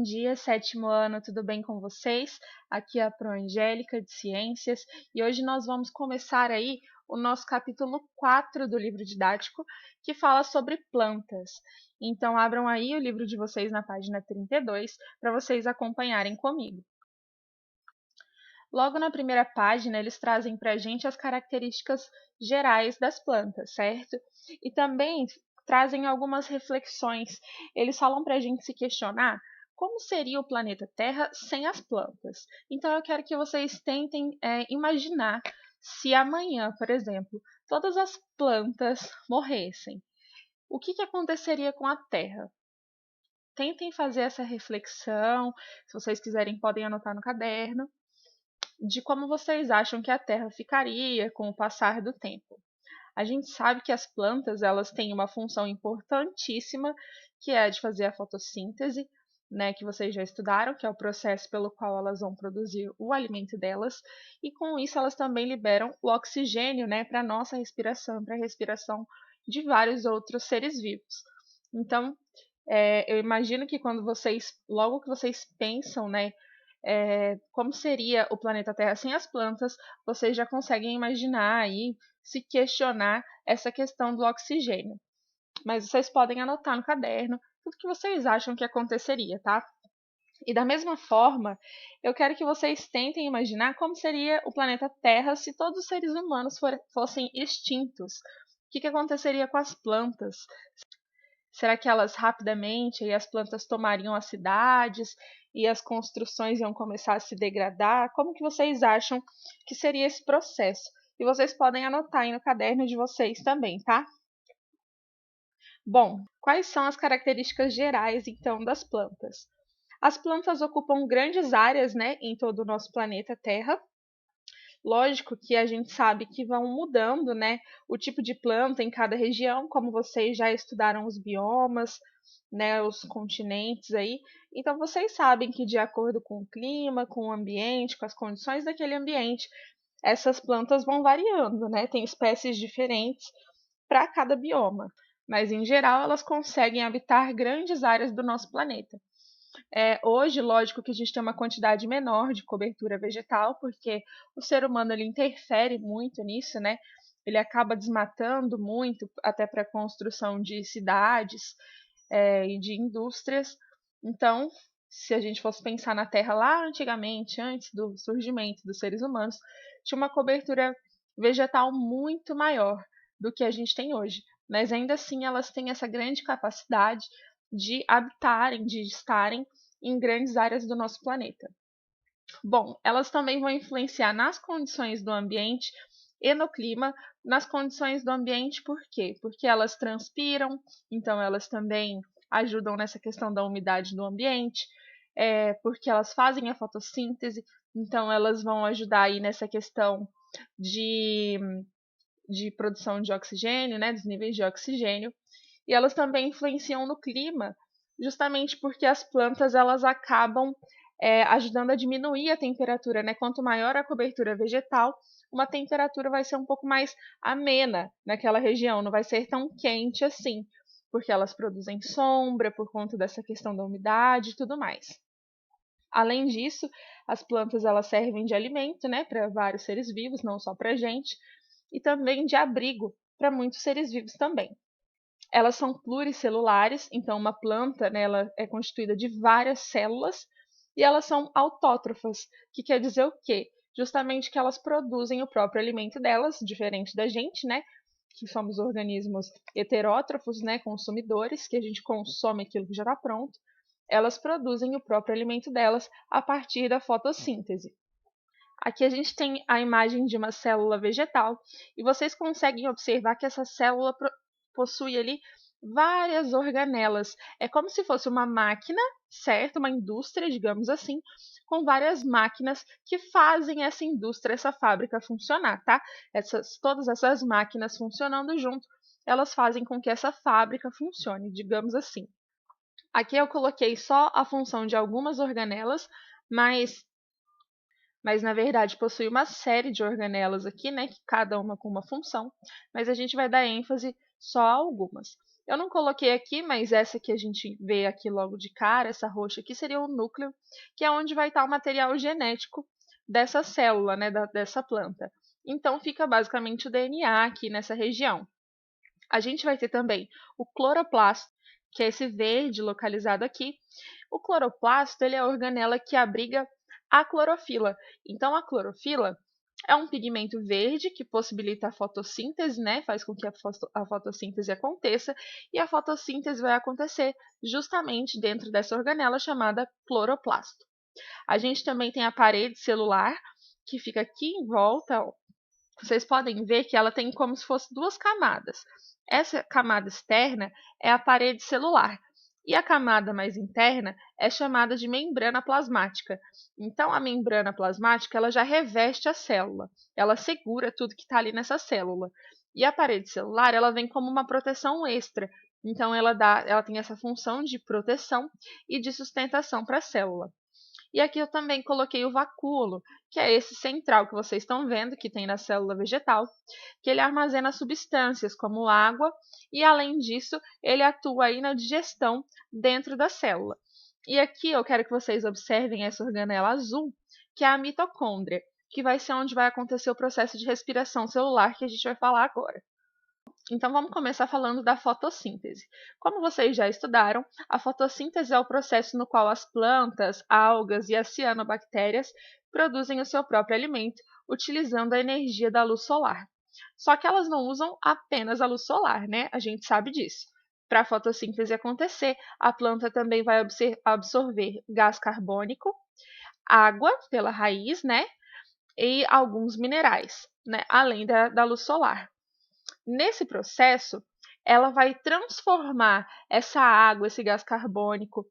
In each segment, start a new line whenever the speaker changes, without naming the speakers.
dia, sétimo ano, tudo bem com vocês? Aqui é a Pro Angélica de Ciências e hoje nós vamos começar aí o nosso capítulo 4 do livro didático, que fala sobre plantas. Então, abram aí o livro de vocês na página 32 para vocês acompanharem comigo. Logo na primeira página, eles trazem para a gente as características gerais das plantas, certo? E também trazem algumas reflexões. Eles falam para a gente se questionar como seria o planeta Terra sem as plantas. Então, eu quero que vocês tentem imaginar se amanhã, por exemplo, todas as plantas morressem. O que aconteceria com a Terra? Tentem fazer essa reflexão. Se vocês quiserem, podem anotar no caderno de como vocês acham que a Terra ficaria com o passar do tempo. A gente sabe que as plantas elas têm uma função importantíssima, que é a de fazer a fotossíntese, né, que vocês já estudaram, que é o processo pelo qual elas vão produzir o alimento delas, e com isso elas também liberam o oxigênio, né, para a nossa respiração, para a respiração de vários outros seres vivos. Então, eu imagino que logo que vocês pensam, né, como seria o planeta Terra sem as plantas, vocês já conseguem imaginar aí, se questionar essa questão do oxigênio. Mas vocês podem anotar no caderno tudo que vocês acham que aconteceria, tá? E da mesma forma, eu quero que vocês tentem imaginar como seria o planeta Terra se todos os seres humanos fossem extintos. O que aconteceria com as plantas? Será que elas rapidamente, as plantas tomariam as cidades e as construções iam começar a se degradar? Como que vocês acham que seria esse processo? E vocês podem anotar aí no caderno de vocês também, tá? Bom, quais são as características gerais, então, das plantas? As plantas ocupam grandes áreas, né, em todo o nosso planeta Terra. Lógico que a gente sabe que vão mudando, né, o tipo de planta em cada região, como vocês já estudaram os biomas, né, os continentes aí. Então vocês sabem que de acordo com o clima, com o ambiente, com as condições daquele ambiente, essas plantas vão variando, né? Tem espécies diferentes para cada bioma, mas em geral elas conseguem habitar grandes áreas do nosso planeta. Hoje, lógico que a gente tem uma quantidade menor de cobertura vegetal, porque o ser humano ele interfere muito nisso, né? Ele acaba desmatando muito, até para a construção de cidades e de indústrias. Então, se a gente fosse pensar na Terra lá antigamente, antes do surgimento dos seres humanos, tinha uma cobertura vegetal muito maior do que a gente tem hoje. Mas ainda assim, elas têm essa grande capacidade de habitarem, de estarem em grandes áreas do nosso planeta. Bom, elas também vão influenciar nas condições do ambiente e no clima. Nas condições do ambiente, por quê? Porque elas transpiram, então elas também ajudam nessa questão da umidade do ambiente, porque elas fazem a fotossíntese, então elas vão ajudar aí nessa questão de produção de oxigênio, né, dos níveis de oxigênio, e elas também influenciam no clima, justamente porque as plantas elas acabam ajudando a diminuir a temperatura, né? Quanto maior a cobertura vegetal, uma temperatura vai ser um pouco mais amena naquela região, não vai ser tão quente assim, porque elas produzem sombra por conta dessa questão da umidade e tudo mais. Além disso, as plantas elas servem de alimento, né, para vários seres vivos, não só para a gente, e também de abrigo para muitos seres vivos também. Elas são pluricelulares, então uma planta, né, ela é constituída de várias células e elas são autótrofas, que quer dizer o quê? Justamente que elas produzem o próprio alimento delas, diferente da gente, né, que somos organismos heterótrofos, né, consumidores, que a gente consome aquilo que já está pronto. Elas produzem o próprio alimento delas a partir da fotossíntese. Aqui a gente tem a imagem de uma célula vegetal e vocês conseguem observar que essa célula possui ali várias organelas. É como se fosse uma máquina, certo? Uma indústria, digamos assim, com várias máquinas que fazem essa indústria, essa fábrica funcionar, tá? Todas essas máquinas funcionando junto, elas fazem com que essa fábrica funcione, digamos assim. Aqui eu coloquei só a função de algumas organelas, mas na verdade possui uma série de organelas aqui, né, que cada uma com uma função, mas a gente vai dar ênfase só a algumas. Eu não coloquei aqui, mas essa que a gente vê aqui logo de cara, essa roxa aqui, seria o núcleo, que é onde vai estar o material genético dessa célula, né, dessa planta. Então, fica basicamente o DNA aqui nessa região. A gente vai ter também o cloroplasto, que é esse verde localizado aqui. O cloroplasto ele é a organela que abriga a clorofila. Então, a clorofila é um pigmento verde que possibilita a fotossíntese, né? Faz com que a fotossíntese aconteça, e a fotossíntese vai acontecer justamente dentro dessa organela chamada cloroplasto. A gente também tem a parede celular, que fica aqui em volta. Ó. Vocês podem ver que ela tem como se fosse duas camadas. Essa camada externa é a parede celular, e a camada mais interna é chamada de membrana plasmática. Então, a membrana plasmática ela já reveste a célula, ela segura tudo que está ali nessa célula. E a parede celular ela vem como uma proteção extra. Então, ela tem essa função de proteção e de sustentação para a célula. E aqui eu também coloquei o vacúolo, que é esse central que vocês estão vendo, que tem na célula vegetal, que ele armazena substâncias como água e, além disso, ele atua aí na digestão dentro da célula. E aqui eu quero que vocês observem essa organela azul, que é a mitocôndria, que vai ser onde vai acontecer o processo de respiração celular que a gente vai falar agora. Então, vamos começar falando da fotossíntese. Como vocês já estudaram, a fotossíntese é o processo no qual as plantas, algas e as cianobactérias produzem o seu próprio alimento, utilizando a energia da luz solar. Só que elas não usam apenas a luz solar, né? A gente sabe disso. Para a fotossíntese acontecer, a planta também vai absorver gás carbônico, água pela raiz, né? E alguns minerais, né? Além da luz solar. Nesse processo, ela vai transformar essa água, esse gás carbônico,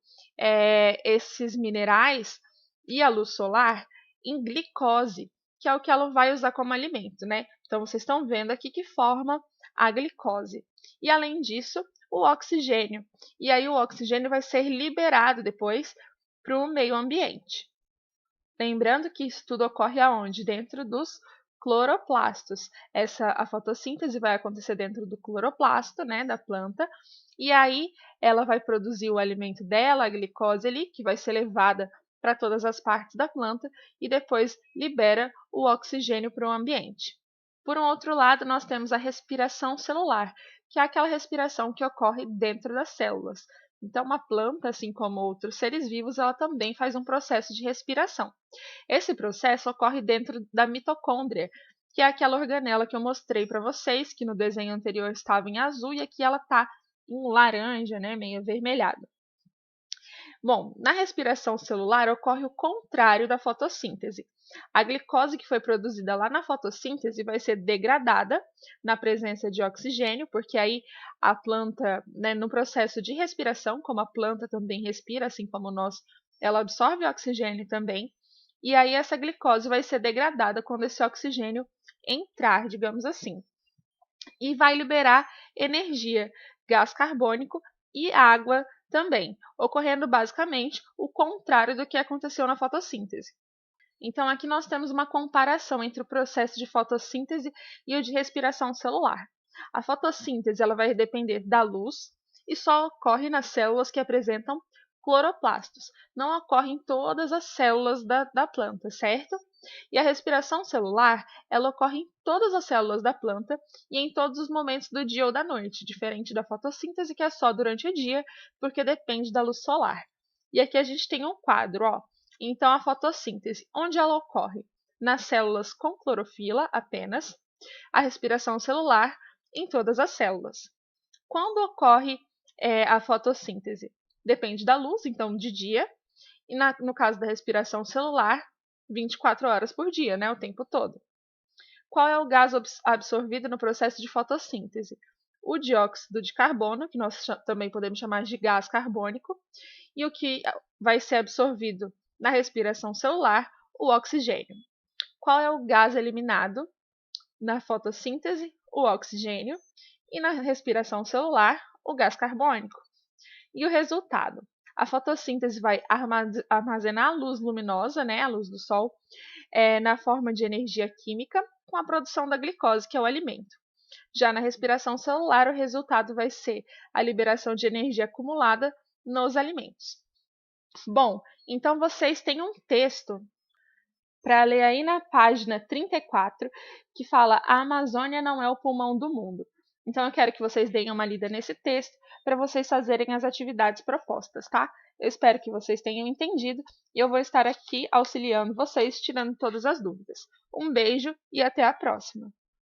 esses minerais e a luz solar em glicose, que é o que ela vai usar como alimento, né? Então, vocês estão vendo aqui que forma a glicose. E, além disso, o oxigênio. E aí, o oxigênio vai ser liberado depois para o meio ambiente. Lembrando que isso tudo ocorre aonde? Dentro dos cloroplastos. A fotossíntese vai acontecer dentro do cloroplasto, né, da planta, e aí ela vai produzir o alimento dela, a glicose ali, que vai ser levada para todas as partes da planta e depois libera o oxigênio para o ambiente. Por um outro lado, nós temos a respiração celular, que é aquela respiração que ocorre dentro das células. Então, uma planta, assim como outros seres vivos, ela também faz um processo de respiração. Esse processo ocorre dentro da mitocôndria, que é aquela organela que eu mostrei para vocês, que no desenho anterior estava em azul e aqui ela está em laranja, né, meio avermelhado. Bom, na respiração celular ocorre o contrário da fotossíntese. A glicose que foi produzida lá na fotossíntese vai ser degradada na presença de oxigênio, porque aí a planta, né, no processo de respiração, como a planta também respira, assim como nós, ela absorve oxigênio também, e aí essa glicose vai ser degradada quando esse oxigênio entrar, digamos assim, e vai liberar energia, gás carbônico e água também, ocorrendo basicamente o contrário do que aconteceu na fotossíntese. Então, aqui nós temos uma comparação entre o processo de fotossíntese e o de respiração celular. A fotossíntese ela vai depender da luz e só ocorre nas células que apresentam cloroplastos. Não ocorre em todas as células da planta, certo? E a respiração celular ela ocorre em todas as células da planta e em todos os momentos do dia ou da noite, diferente da fotossíntese, que é só durante o dia, porque depende da luz solar. E aqui a gente tem um quadro, ó. Então, a fotossíntese, onde ela ocorre? Nas células com clorofila apenas, a respiração celular em todas as células. Quando ocorre a fotossíntese? Depende da luz, então de dia, e no caso da respiração celular, 24 horas por dia, né, o tempo todo. Qual é o gás absorvido no processo de fotossíntese? O dióxido de carbono, que nós também podemos chamar de gás carbônico, e o que vai ser absorvido na respiração celular, o oxigênio. Qual é o gás eliminado na fotossíntese? O oxigênio. E na respiração celular, o gás carbônico. E o resultado? A fotossíntese vai armazenar a luz luminosa, né, a luz do sol, na forma de energia química, com a produção da glicose, que é o alimento. Já na respiração celular, o resultado vai ser a liberação de energia acumulada nos alimentos. Bom, então vocês têm um texto para ler aí na página 34, que fala: A Amazônia não é o pulmão do mundo. Então eu quero que vocês deem uma lida nesse texto para vocês fazerem as atividades propostas, tá? Eu espero que vocês tenham entendido e eu vou estar aqui auxiliando vocês, tirando todas as dúvidas. Um beijo e até a próxima!